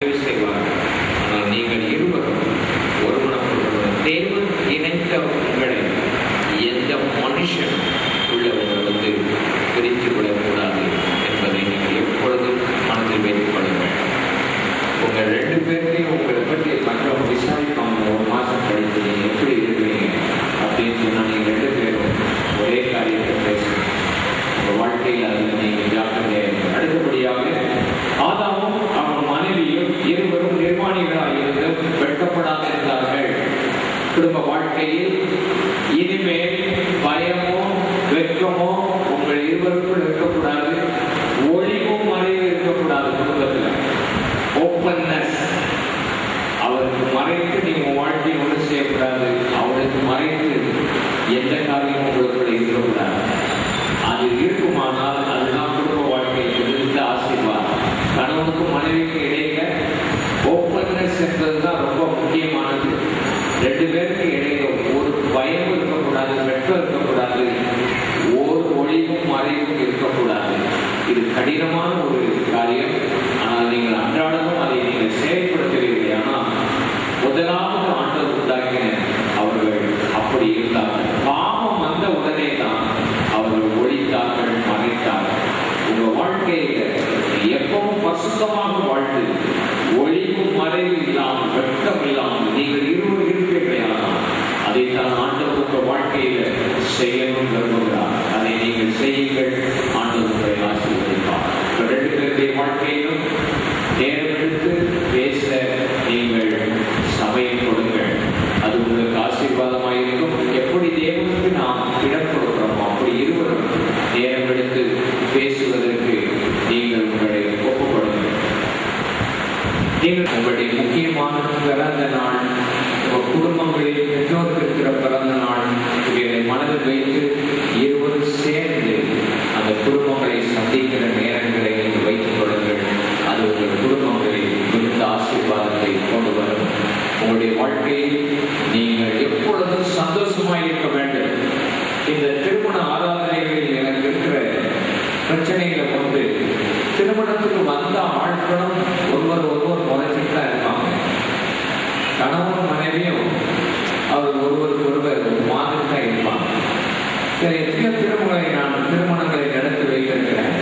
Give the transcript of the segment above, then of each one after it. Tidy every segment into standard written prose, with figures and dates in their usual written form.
செய்வார்கள். ஆனால் நீங்கள் இருவரும் ஒருமனப்படுவது தேவன் இணைத்த உங்களை எந்த மனுஷன் உள்ளவர்கள் பிரித்து விடக்கூடாது என்பதை நீங்கள் எப்பொழுதும் மனதில் வைத்துக் கொள்ள வேண்டும். உங்கள் ரெண்டு பேரையும் உங்களை பற்றி மற்றவங்க விசாரிப்பாங்க. ஒரு மாதம் கழித்து நீங்கள் எப்படி இருக்கிறீங்க அப்படின்னு சொன்னால் நீங்கள் ரெண்டு பேரும் ஒரே காரியத்தை பேசணும். உங்கள் வாழ்க்கையில் அதில் நீங்கள் ஜாக்கிரதையாக. அடுத்தபடியாக ஆதாமும் அவன் மனைவியும் இருவரும் நிர்மாணிகளாக இருந்து வெட்கப்படாதிருந்தார்கள். குடும்ப வாழ்க்கையில் இனிமேல் பயமோ வெட்கமோ உங்கள் இருவருக்குள் இருக்கக்கூடாது. ஒளிவும் மறைவு இருக்கக்கூடாது. குடும்பத்தில் ஓப்பன்னஸ். அவருக்கு மறைத்து நீங்க வாழ்க்கையை ஒன்றும் செய்யக்கூடாது. அவளுக்கு மறைத்து எந்த காரியமும் உங்களுக்குள்ள இருக்கக்கூடாது. அது இருக்குமானால் அதுதான் குடும்ப வாழ்க்கையில் இருந்த ஆசீர்வாதம். கணவனுக்கும் மனைவிக்கு இடையில ஓப்பன்னஸ் என்பதுதான் ரொம்ப முக்கியமானது. ரெண்டு பேருக்கு இடையில ஒரு பயம் இருக்கக்கூடாது, வெட்கம் இருக்கக்கூடாது, ஒரு ஒளிவும் மறைவும் இருக்கக்கூடாது. இது கடினமான ஒரு காரியம். ஆனால் நீங்கள் அன்றாடமும் அதை நீங்கள் செயல்படுத்துவீர்கள். ஆனால் முதலாவது ஆண்டவர் உண்டாக்கின அவர்கள் அப்படி இருந்தார்கள். பாவம் வந்த உடனே தான் அவர்கள் ஒளித்தார்கள், மறைத்தார்கள். உங்க வாழ்க்கையில எப்பவும் பரிசுத்தமாக வாழ்ந்து ஒளிவும் மறைவு இல்லாமல் வெட்கம் இல்லாமல் நீங்கள் இருவர் இருப்பீர்களானால் அதைத்தான் ஆண்டவர் உங்க வாழ்க்கையில செய்யணும் விரும்புகிறார். அதை நீங்கள் செய்யுங்கள். ஆண்டவர் உங்களை ஆசீர்வதிப்பார். ரெண்டு பேருடைய வாழ்க்கையிலும் நேரம் எடுத்து பேச நீங்கள் சமயம் கொடுங்கள். அது உங்களுக்கு ஆசீர்வாதமாக இருக்கும். எப்படி தேவனுக்கு நாம் இடம் கொடுக்கிறோமோ அப்படி இருவரும் நேரம் எடுத்து பேசுவதற்கு நீங்கள் உங்களை ஒப்புக்கொடுங்கள். நீங்கள் உங்களுடைய முக்கியமான பிறந்த நாள், உங்கள் குடும்பங்களில் பெற்றோருக்கு இருக்கிற பிறந்த நாள் இவைகளை மனதில் வைத்து இருவரும் சேர்ந்து அந்த குடும்பங்களை சந்திக்கிற நேரங்களை நீங்கள் வைத்துக் கொள்ளுங்கள். அது உங்கள் குடும்பங்களில் மிகுந்த ஆசீர்வாதத்தை கொண்டு வரும். உங்களுடைய வாழ்க்கையில் நீங்கள் எப்பொழுதும் சந்தோஷமாக இருக்க வேண்டும். இந்த திருமண ஆராதனைகளில் எனக்கு இருக்கிற பிரச்சனைகளை கொண்டு திருமணத்துக்கு வந்த ஆட்களும் ஒருவர் முறைச்சிட்டு தான் இருப்பாங்க. கணவன் மனைவியும் அவர் ஒருவர் மாதிரி தான் இருப்பாங்க. சரி, எத்தனை திருமணங்களை நடத்தி வைத்திருக்கிறேன்.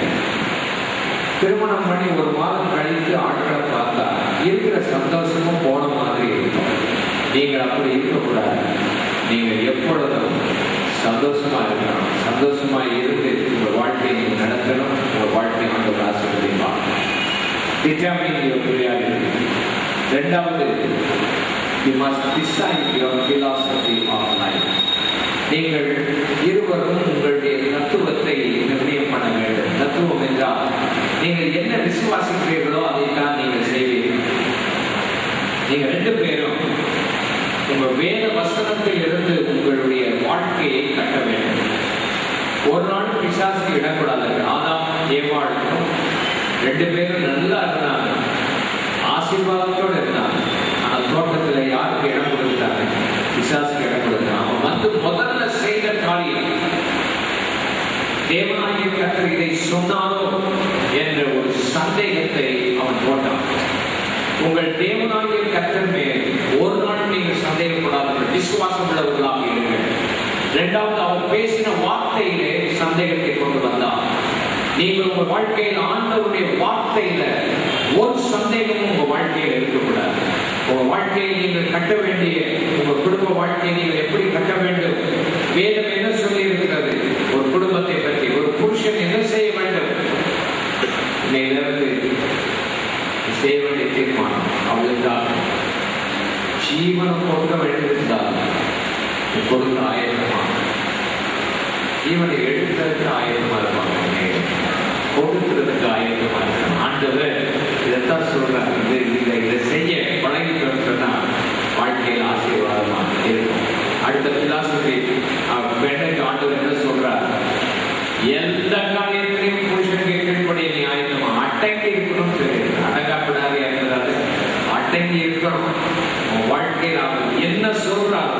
திருமணம் பண்ணி ஒரு மாதம் கழித்து ஆட்களை பார்த்தா இருக்கிற சந்தோஷமும் போன மாதிரி இருக்கும். நீங்கள் அப்படி இருக்கக்கூடாது. நீங்கள் எப்பொழுதும் சந்தோஷமா இருக்கணும். சந்தோஷமா இருந்து உங்கள் வாழ்க்கையை நீங்கள் நடத்தணும். உங்கள் வாழ்க்கை ஆண்டவர் ஆசீர்வதிப்பார். இரண்டாவது, you must decide your philosophy of life. நீங்கள் இருவரும் உங்களுடைய தத்துவத்தை நிர்ணயம் பண்ண வேண்டும். தத்துவம் என்றால் நீங்கள் என்ன விசுவாசிக்கிறீர்களோ அதைத்தான் நீங்கள் செய்வீர்கள். நீங்க ரெண்டு பேரும் உங்கள் வேத வசனத்தில் இருந்து உங்களுடைய வாழ்க்கையை கட்ட வேண்டும். ஒரு நாள் பிசாசுக்கு இடக்கூடாது. ஆதாம் ஏவாளுக்கும் ரெண்டு பேரும் நல்லா இருந்தாங்க, ஆசீர்வாதத்தோடு இருந்தாங்க. ஆனால் தோட்டத்தில் யாருக்கு இடம் கொடுத்தாங்க? பிசாசுக்கு இடம் கொடுத்தாங்க. அவன் வந்து முதல்ல செய்த காரியம் தேவனாகிய கர்த்தர் இதை சொன்னாரோ என்ற ஒரு சந்தேகத்தை அவன் போட்டான். உங்கள் தேவனாகிய கர்த்தர் மேல் ஒரு நாள் நீங்கள் சந்தேகப்படாதீர்கள், விசுவாசம் உள்ளவர்களாக இருங்கள். இரண்டாவது, அவர் பேசின வார்த்தையிலே சந்தேகத்தை கொண்டு வந்தார். நீங்கள் உங்கள் வாழ்க்கையில் ஆண்டவருடைய வார்த்தையில ஒரு சந்தேகமும் உங்க வாழ்க்கையில் இருக்கக்கூடாது. உங்க வாழ்க்கையை நீங்கள் கட்ட வேண்டிய உங்க குடும்ப வாழ்க்கையை நீங்கள் எப்படி கட்ட வேண்டும்? வேதம் என்ன சொல்லி இருக்கிறது ஒரு குடும்பத்தை பற்றி? ஒரு புருஷன் என்ன செய்ய வேண்டும்? செய்ய வேண்டிய தீர்மானம் அவளுக்காக ஜீவனம் கொடுக்க வேண்டியிருந்தால் கொடுக்க ஆயத்தமாக, ஜீவனை எடுக்கிறதுக்கு ஆயத்தமா இருப்பாங்க, கொடுக்கிறதுக்கு ஆயத்தமா இருக்காங்க. ஆண்டவர் இதைத்தான் சொல்றாங்க. இதை செய்ய பழகிட்டு சொன்னா வாழ்க்கையில் ஆசீர்வாதமாக இருக்கும். அடுத்த பிலாசபி பெண்ணுக்கு ஆண்டவர் என்ன சொல்றார்? எந்த காரியத்திலையும் புருஷனுக்கு கீழ்ப்படி நீ ஆயத்தமா அடங்கி இருக்கணும். சரி, அடங்காப்படாது இருக்கிறாரு, அடங்கி இருக்கணும். உன் வாழ்க்கையில் அவர் என்ன சொல்றாரோ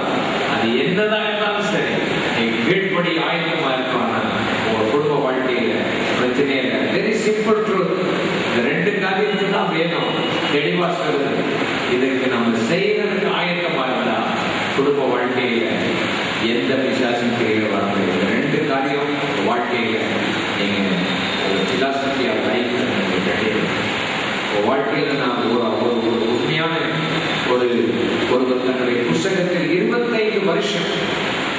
அது என்னதான் இருந்தாலும் சரி நீ கீழ்ப்படி ஆயத்தமா இருப்பாங்க. உங்க குடும்ப வாழ்க்கையில பிரச்சனையே இல்லை. Very simple truth. இந்த ரெண்டு காரியத்துக்கு தான் வேணும். தெளிவா சொல்லுது. இதற்கு நம்ம செய்யறதுக்கு ஆயத்தமா இருந்தா குடும்ப வாழ்க்கையில எந்த பிசாசும் தெரிய வர முடியாது. ரெண்டு காரியம் வாழ்க்கையில நீங்க ஒரு பிலாசபி ஆஃப் லைஃப் வாழ்க்கையில நான் ஒரு உண்மையான ஒருவர் தன்னுடைய புத்தகத்தில் 25 வருஷம்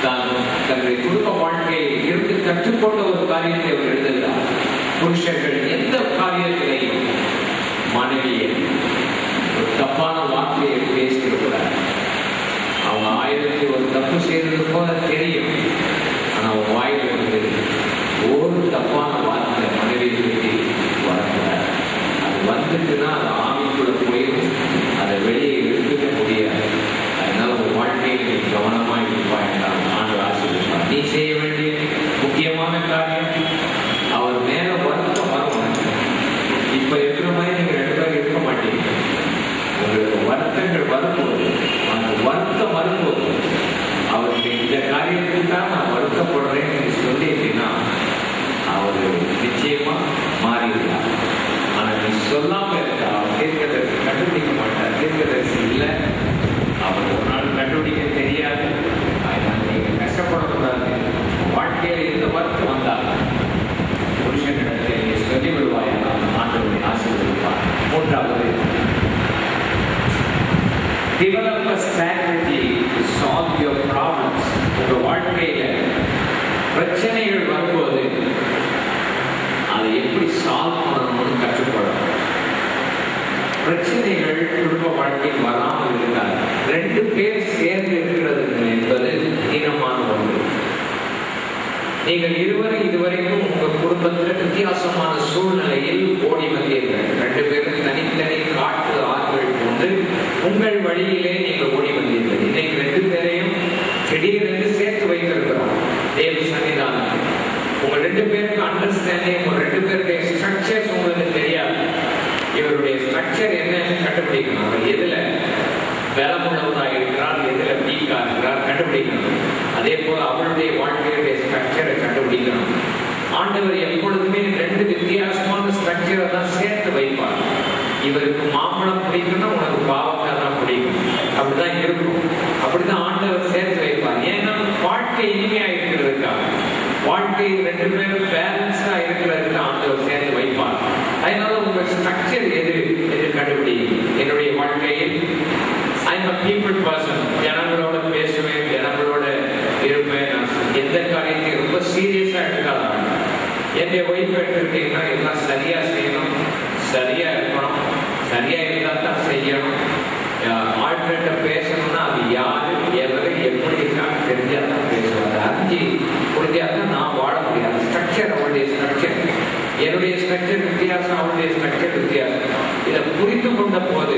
தான் தன்னுடைய குடும்ப வாழ்க்கையில் இருந்து கற்றுக்கொண்ட ஒரு காரியத்தை அவர் எழுதுகிறார். புருஷர்கள் எந்த காரியத்திலையும் மனைவியை ஒரு தப்பான வார்த்தையை பேசியிருக்கிறார். அவங்க 1001 தப்பு செய்தது போல தெரியும். ஆனா அவங்க வாயில வந்து ஒரு தப்பான வார்த்தை மனைவியை பற்றி வரக்கூடாது. அது வந்துட்டுன்னா அது ஆவிக்குள்ள போயிடும். அதை வெளியே எடுத்துக்க முடியாது. அதனால ஒரு வாழ்க்கையை நீ கவனமா இருப்பாய்தான் ஆண்டு ஆசீர்வதிப்பார். நீ செய்ய வேண்டிய முக்கியமான காரியம் அவர் மேல வருத்தம் வரும். இப்ப இருக்கிற மாதிரி நீங்க 2 பேரும் இருக்க மாட்டீங்க. உங்களுக்கு வருத்தங்கள் வரும்போது அந்த வருத்தம் வரும்போது அவருக்கு இந்த காரியத்துக்கு தான் நான் வருத்தப்படுறேன்னு சொல்லிட்டீங்கன்னா அவரு நிச்சயமா மாறிடுறார். ஆனா நீ சொல்லாம இருக்கா தீர்க்கதரிசி கண்டுபிடிக்க மாட்டார். தீர்க்கதரிசி இல்லை, அவர் ஒரு நாள் கண்டுபிடிக்க தெரியாது. அதனால நீங்க கஷ்டப்படக்கூடாது. வாழ்க்கையில இந்த வருத்தம் வந்தால் புருஷனிடத்தை நீ சொல்லி விடுவாயா, ஆண்டவரை ஆசீர்வதிப்பார். மூன்றாவது, develop a strategy to solve your problems. உங்க வாழ்க்கையில பிரச்சனைகள் வரும்போது அதை எப்படி சால்வ் பண்ணணும்னு கற்றுக்கொள்ளணும். பிரச்சனைகள் குடும்ப வாழ்க்கையில் வராமல் இருக்காது. 2 பேர் சேர்ந்து இருக்கிறது என்பது தீனமான ஒன்று. நீங்கள் இதுவரைக்கும் உங்க குடும்பத்தில் வித்தியாசமான சூழ்நிலையில் ஓடி வந்தீர்கள். 2 பேரும் தனித்தனி காட்டு ஆட்கள் கொண்டு உங்கள் வழியிலே நீங்கள் ஓடி வந்தீர்கள். இன்னைக்கு 2 பேரையும் திடீரென்று சேர்த்து வைத்திருக்கிறோம் தேவ சன்னிதானம். உங்க 2 பேருக்கு அண்டர்ஸ்டாண்டிங், உங்க 2 பேருடைய ஸ்ட்ரக்சர்ஸ் உங்களுக்கு தெரியாது. இவருடைய ஸ்ட்ரக்சர் என்னன்னு கண்டுபிடிக்கணும். அவர் எதுல பலமுள்ளவராக இருக்கிறார், எதுல வீக்கா இருக்கிறார் கண்டுபிடிக்கணும். அதே போல அவருடைய வாழ்க்கையுடைய ஸ்ட்ரக்சரை கண்டுபிடிக்கணும். ஆண்டவர் எப்பொழுதுமே 2 வித்தியாசமான ஸ்ட்ரக்சரை தான் சேர்த்து வைப்பார். இவருக்கு மாம்பழம் பிடிக்கும்னா உனக்கு பாவக்காய் தான் பிடிக்கும். அப்படிதான் இருக்கும். அப்படிதான் ஆண்டவர் சேர்த்து வைப்பார். ஏன்னா வாழ்க்கை இனிமையா இருக்கிறதுக்காக, வாழ்க்கை 2 பேரும் பேலன்ஸா இருக்கிறதுக்கு ஆண்டவர் சேர்த்து வைப்பார். அதனால உங்க ஸ்ட்ரக்சர் எது என்று கண்டுபிடிக்கும். என்னுடைய வாழ்க்கையில் I'm a people person. ஜனங்களோட பேசுவேன், ஜனங்களோட இருப்பேன். நான் எந்த காரியத்தையும் ரொம்ப சீரியஸா எடுக்காதான். என்னுடைய ஒய்ஃப் எடுத்துக்கிட்டீங்கன்னா எல்லாம் சரியா செய்யணும், சரியா இருக்கணும், சரியா இருந்தா தான் செய்யணும். ஆட்கிட்ட பேசணும்னா அது யாரு எவரு எப்படி இருக்கான்னு தெரிஞ்சாதான் பேசுவாங்க. அறிஞ்சு புரிஞ்சாதான் நான் வாழ முடியாது. ஸ்ட்ரக்சர் அவளுடைய ஸ்ட்ரக்சர், என்னுடைய ஸ்ட்ரக்சர் வித்தியாசம், அவளுடைய ஸ்ட்ரக்சர் வித்தியாசம். இதை புரிந்து கொண்ட போது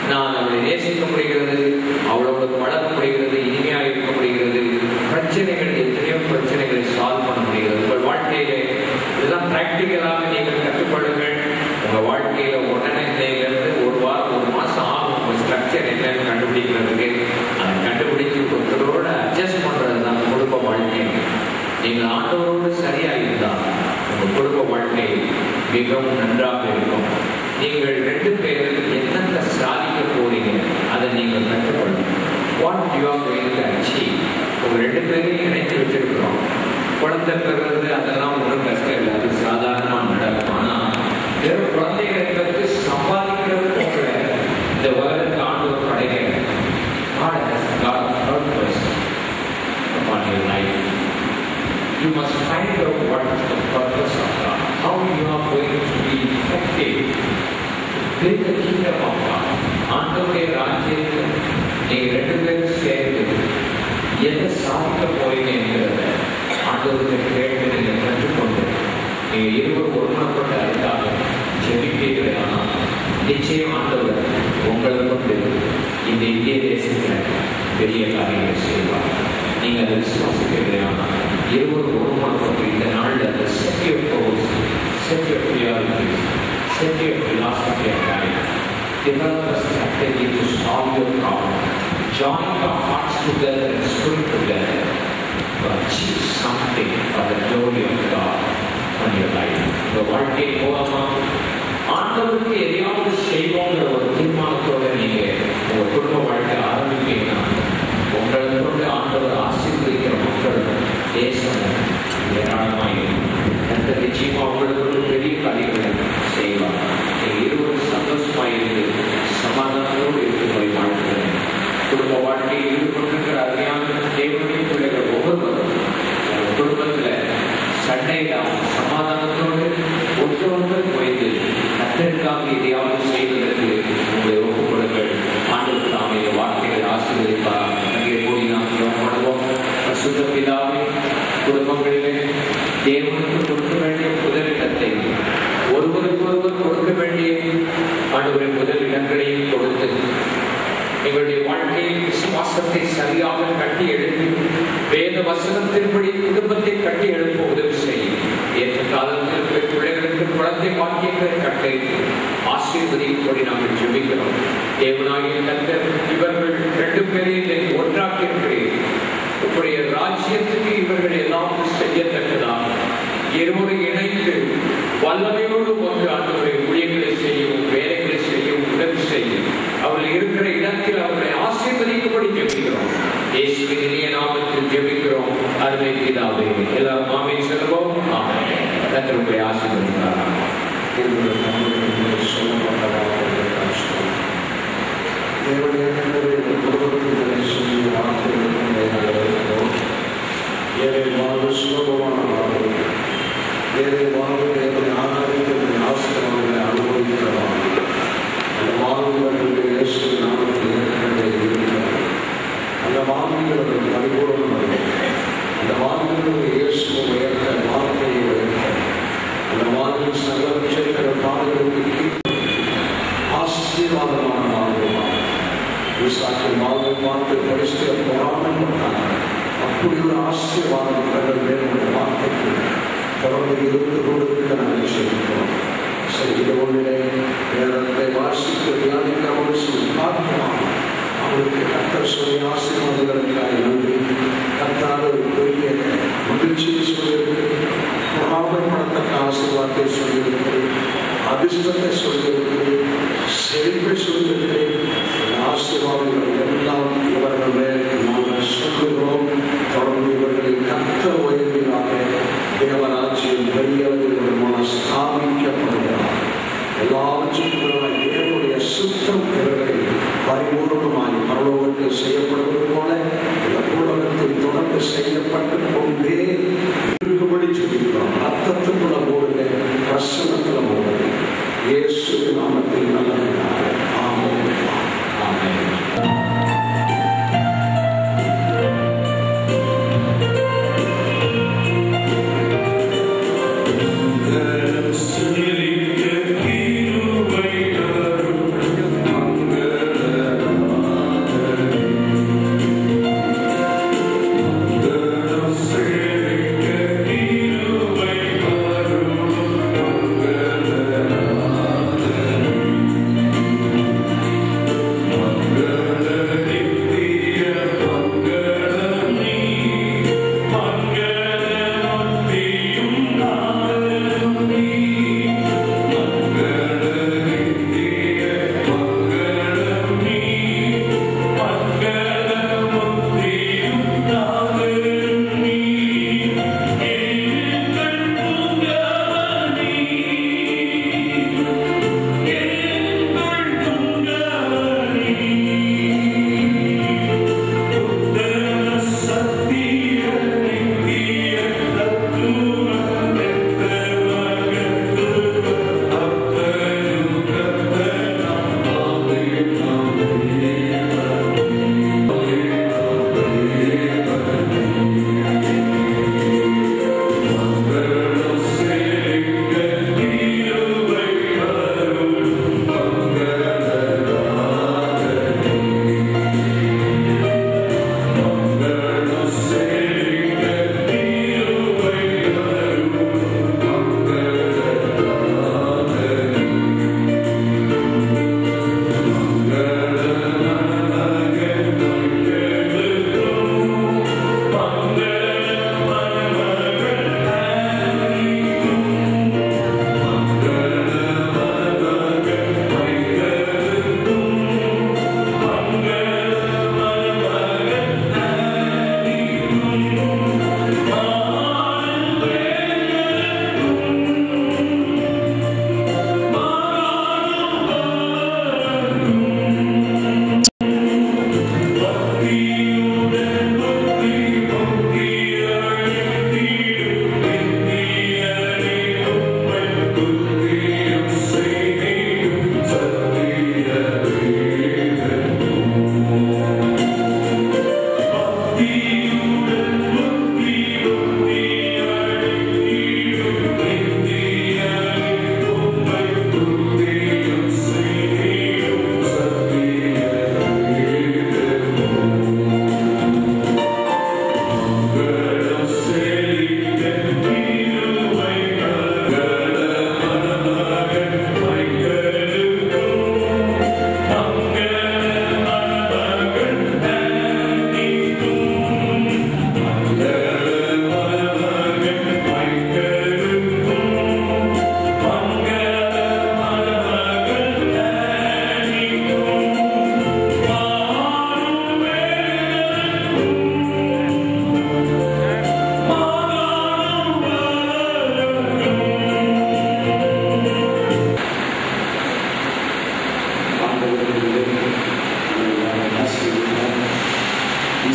நான் அவளை நேசிக்க முடிகிறது, அவளோட பழக முடிகிறது, இனிமையா இருக்க முடிகிறது. பிரச்சனைகள் எத்தனையோ பிரச்சனைகளை சால்வ் பண்ண முடிகிறது. உங்கள் வாழ்க்கையில இதெல்லாம் பிராக்டிக்கலாக நீங்கள் கற்றுக்கொள்ளுங்கள். உங்க வாழ்க்கையில உடனே ஒரு வாரம் 1 மாசம் ஆகும் உங்க ஸ்ட்ரக்சர் என்னன்னு கண்டுபிடிக்கிறதுக்கு. அதை கண்டுபிடிச்சு ஒருத்தரோட அட்ஜஸ்ட் பண்றதுதான் குடும்ப வாழ்க்கை. நீங்கள் ஆண்டவரோடு சரியா இருந்தால் உங்க குடும்ப வாழ்க்கை மிகவும் நன்றாக இருக்கும். நீங்கள் 2 பேரும் என்னென்ன சாதிக்க போறீங்க அதை நீங்கள் கற்றுக்கொள்ளணும். What you are going to achieve. உங்க 2 பேரையும் இணைத்து வச்சிருக்கிறோம். குழந்தை பெறுறது அதெல்லாம் ஒன்றும் கஷ்டம் இல்லை, அது சாதாரணமாக நடக்கும். ஆனால் வெறும் குழந்தைகளை பெற்று சம்பாதிக்கிறது போல இந்த உலகத்தை ஆண்டவர் படைக்கிறார். God has got a purpose upon your life. You must find out what is the purpose of God. How you are going to be effective to build the kingdom of God. ஆண்டவருடைய ராஜ்யத்தில் நீங்கள் 2 பேரும் சேர்ந்து எதை சாதிக்க போறீங்க என்கிறத ஆண்டவருக்கு கேட்டு நீங்கள் கற்றுக்கொண்டு நீங்கள் இருவரும் ஒருமனப்பட்டு அதுக்காக ஜெபிப்பீர்கள். ஆனால் நிச்சயம் ஆண்டவர் உங்களை கொண்டு இந்த இந்திய தேசத்தில் பெரிய காரியங்களை செய்வார். நீங்கள் அதை விசுவாசிப்பீர்கள். ஆனால் இருவரும் ஒருமனப்பட்டு இந்த நாளில் அந்த set your goals, set your priorities, set your philosophy of life. Develop a strategy to solve your problem. Join your hearts together and spirit together to achieve something for the glory of God on your life. The வாழ்க்கை போகாமல் ஆண்டவருக்கு எதையாவது செய்வோங்கிற ஒரு பலன்களையும் கொடுத்து எங்களுடைய வாழ்க்கையில் விசுவாசத்தை சரியாக கட்டி எழுப்பி வேத வசனத்தின்படி குடும்பத்தை கட்டி எழுப்ப உதவி செய்யும். ஏற்ற காலத்தில் இருக்கிற பிள்ளைகளுக்கு குழந்தை பாக்கியங்களை கட்டை ஆசீர்வதிக்கும்படி நாங்கள் ஜெபிக்கிறோம். தேவனாகிய கர்த்தர் இவர்கள் 2 பேரையும் ஒன்றாக்கி இருக்கிறேன். உங்களுடைய ராஜ்யத்துக்கு இவர்கள் எல்லாம் செய்யத்தக்கதாக இருவரை இணைத்து வல்லமையோடு ஒன்று ஆண்டவரை ஊழியங்களை செய்யவும் வேலைகளை செய்யவும் உதவி செய்யும். அவர்கள் இருக்கிற இடத்தில் அவர்களை ஆசீர்வதிக்கும்படி ஜெபிக்கிறோம். இயேசுவின் இனிய நாமத்தில் ஜெபிக்கிறோம் அருமை பிதாவே. எல்லாரும் ஆமென் சொல்லுவோம். ஆமென். கர்த்தர் உங்களை ஆசீர்வதிப்பாராக. அப்படி ஒரு ஆசீர்வாதம் வேறு வார்த்தைக்கு தொடர்ந்து இருந்து கொண்டிருக்க நாங்கள் செய்கிறோம். செய்கிற ஒன்றிலே வேதத்தை வாசித்து தியானிக்கிறோடு சொல்லி பார்க்கலாம். அவருக்கு கர்த்தர் சொல்லி ஆசீர்வாதங்களுக்காக நன்றி. கர்த்தர் ஒரு பெரிய மகிழ்ச்சியை சொல்லியிருக்கிறேன். பொறாமைப்படத்தக்க ஆசீர்வாதத்தை சொல்லியிருக்கிறேன். அதிர்ஷ்டத்தை சொல்லியிருக்கிறேன். செழிப்பை சொல்லியிருக்கிறேன். ஆசீர்வாதங்கள் எல்லாம் இவர்கள் மேலே நாங்கள் சொல்லுகிறோம். தொடர்ந்து இவர்களை கர்த்தர் உயர்வினாக தேவராட்சியின் பெரியவர்களுமான ஸ்தாபிக்கப்படுகிறார். எல்லாவற்றுக்கும் தேவனுடைய சுத்தம் இவர்களை பரிபூர்ணமாய் பரலோகத்தில் செய்யப்படுவது போல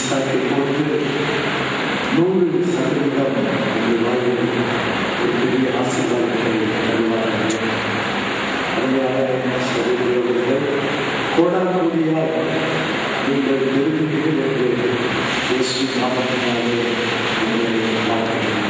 சண்டை போட்டு 100% உங்கள் வாழ்வில் ஒரு பெரிய ஆசீர்வாதத்தை தருவார்கள். அருமையான சகோதரர்களே, கோடானகோடியாய் நீங்கள் விரும்புகிறீர்கள் என்று இயேசு நாமத்தினாலே உங்களை வாழ்த்துகிறேன்.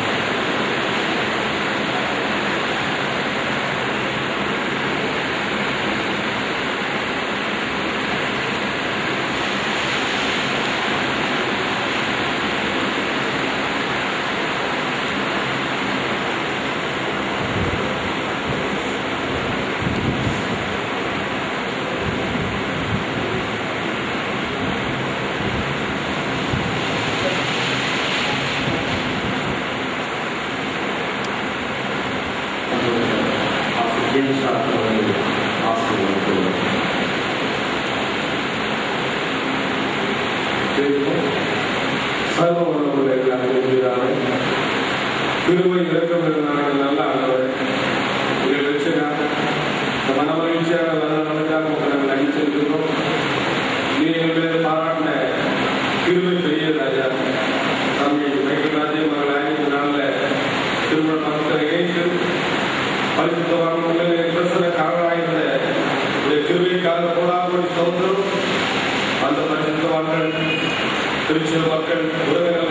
கிருபை இரக்கம் நல்ல ஆண்டவர், உங்கள் ரட்சகர், இந்த மனமகிழ்ச்சியான நல்ல நாளுக்காக நாங்கள் அடிச்சிருக்கிறோம். நீ எங்களுடைய பாராட்டின கிருபை பெரிய ராஜா தம்பி மைக்கராஜே மகளாக இந்த நாளில் திருமண மக்களை இணைத்து பரிசுத்தவான்கள் பிரசன காரணாயிருந்த உடைய கிருபைக்காக போடாமல் சோதரும் அந்த பரிசுத்தவான்கள் திருச்சி மக்கள் உறவினர்